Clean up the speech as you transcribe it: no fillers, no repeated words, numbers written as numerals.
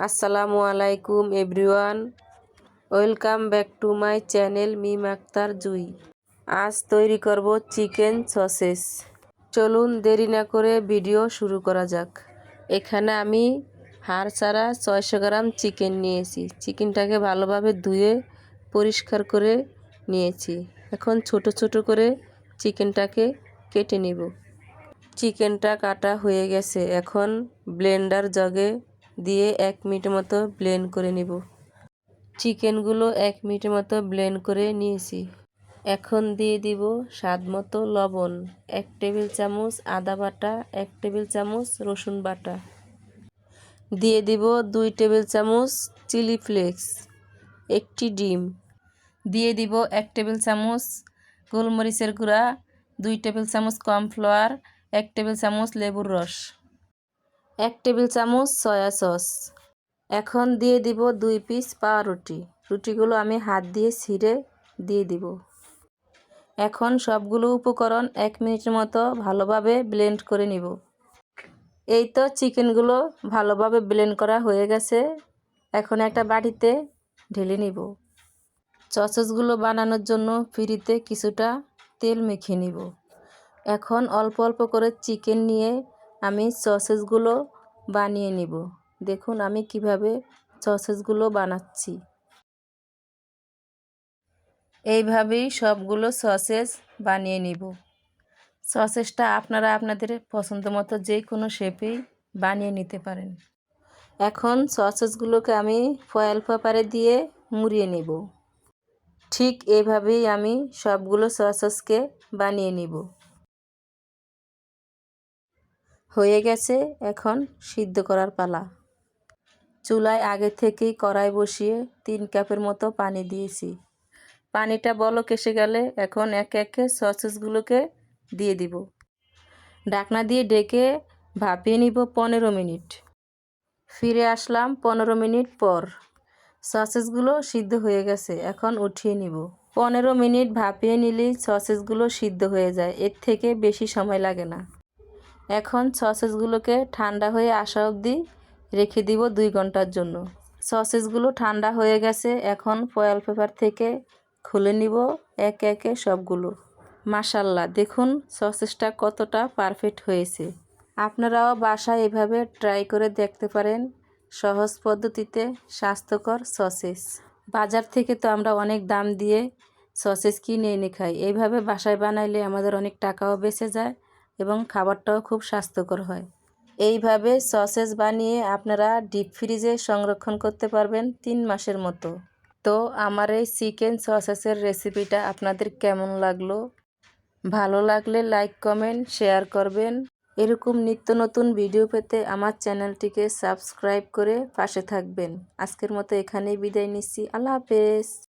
আসসালামু আলাইকুম everyone, welcome back to my channel Mim Akter Jui. আজ তৈরি করব চিকেন সসেস। চলুন দেরি না করে ভিডিও শুরু করা যাক। এখানে আমি হাড় ছাড়া 600 গ্রাম চিকেন নিয়েছি। চিকেনটাকে ভালোভাবে ধুয়ে পরিষ্কার করে নিয়েছি। এখন ছোট ছোট করে চিকেনটাকে কেটে নেব। চিকেনটা কাটা হয়ে গেছে। এখন ব্লেন্ডার জগে দিয়ে 1 মিনিট মতো ব্লেন্ড করে নেব। চিকেনগুলো 1 মিনিট মতো ব্লেন্ড করে নিয়েছি। এখন দিয়ে দিব স্বাদ মতো লবণ, 1 টেবিল চামচ আদা বাটা, 1 টেবিল চামচ রসুন বাটা, দিয়ে দিব 2 টেবিল চামচ চিলি ফ্লেক্স, 1টি ডিম, দিয়ে দিব 1 টেবিল চামচ গোলমরিচের গুঁড়া, 2 টেবিল চামচ কর্নফ্লাওয়ার, 1 টেবিল চামচ লেবুর রস, 1 টেবিল চামচ সয়া সস। এখন দিয়ে দিব 2 পিস পাউরুটি। রুটিগুলো আমি হাত দিয়ে ছিঁড়ে দিয়ে দিব। এখন সবগুলো উপকরণ 1 মিনিটের মতো ভালোভাবে ব্লেন্ড করে নিব। এই তো চিকেনগুলো ভালোভাবে ব্লেন্ড করা হয়ে গেছে। এখন একটা বাটিতে ঢেলে নিব। সসেসগুলো বানানোর জন্য ফ্রিতে কিছুটা তেল মেখে নিব। এখন অল্প অল্প করে চিকেন নিয়ে আমি সসেসগুলো বানিয়ে নিব। দেখুন আমি কিভাবে সসেসগুলো বানাচ্ছি। এইভাবেই সবগুলো সসেস বানিয়ে নিব। সসেসটা আপনারা আপনাদের পছন্দ মতো যে কোনো শেপেই বানিয়ে নিতে পারেন। এখন সসেসগুলোকে আমি ফয়েল পেপারে দিয়ে মুড়িয়ে নেব। ঠিক এইভাবেই আমি সবগুলো সসেসকে বানিয়ে নিব। হয়ে গেছে, এখন সিদ্ধ করার পালা। চুলায় আগে থেকেই কড়াই বসিয়ে 3 কাপের মতো পানি দিয়েছি। পানিটা বলক এসে গেলে এখন একে একে সসেসগুলোকে দিয়ে দিব। ঢাকনা দিয়ে ঢেকে ভাপিয়ে নিব 15 মিনিট। ফিরে আসলাম 15 মিনিট পর। সসেসগুলো সিদ্ধ হয়ে গেছে, এখন উঠিয়ে নিব। 15 মিনিট ভাপিয়ে নিলেই সসেসগুলো সিদ্ধ হয়ে যায়, এর থেকে বেশি সময় লাগে না। এখন সসেসগুলোকে ঠান্ডা হয়ে আসা অবধি রেখে দিব 2 ঘন্টার জন্য। সসেসগুলো ঠান্ডা হয়ে গেছে, এখন ফয়েল পেপার থেকে খুলে নিব একে একে সবগুলো। মাশাআল্লাহ, দেখুন সসেসটা কতটা পারফেক্ট হয়েছে। আপনারাও বাসায় এভাবে ট্রাই করে দেখতে পারেন। সহজ পদ্ধতিতে স্বাস্থ্যকর সসেস। বাজার থেকে তো আমরা অনেক দাম দিয়ে সসেস কিনে এনে খাই। এইভাবে বাসায় বানাইলে আমাদের অনেক টাকাও বেঁচে যায় এবং খাবারটাও খুব স্বাস্থ্যকর হয়। এইভাবে সসেস বানিয়ে আপনারা ডিপ ফ্রিজে সংরক্ষণ করতে পারবেন 3 মাসের মতো। তো আমার এই চিকেন সসেসের রেসিপিটা আপনাদের কেমন লাগলো? ভালো লাগলে লাইক, কমেন্ট, শেয়ার করবেন। এরকম নিত্য নতুন ভিডিও পেতে আমার চ্যানেলটিকে সাবস্ক্রাইব করে পাশে থাকবেন। আজকের মতো এখানেই বিদায় নিচ্ছি। আল্লাহ হাফেজ।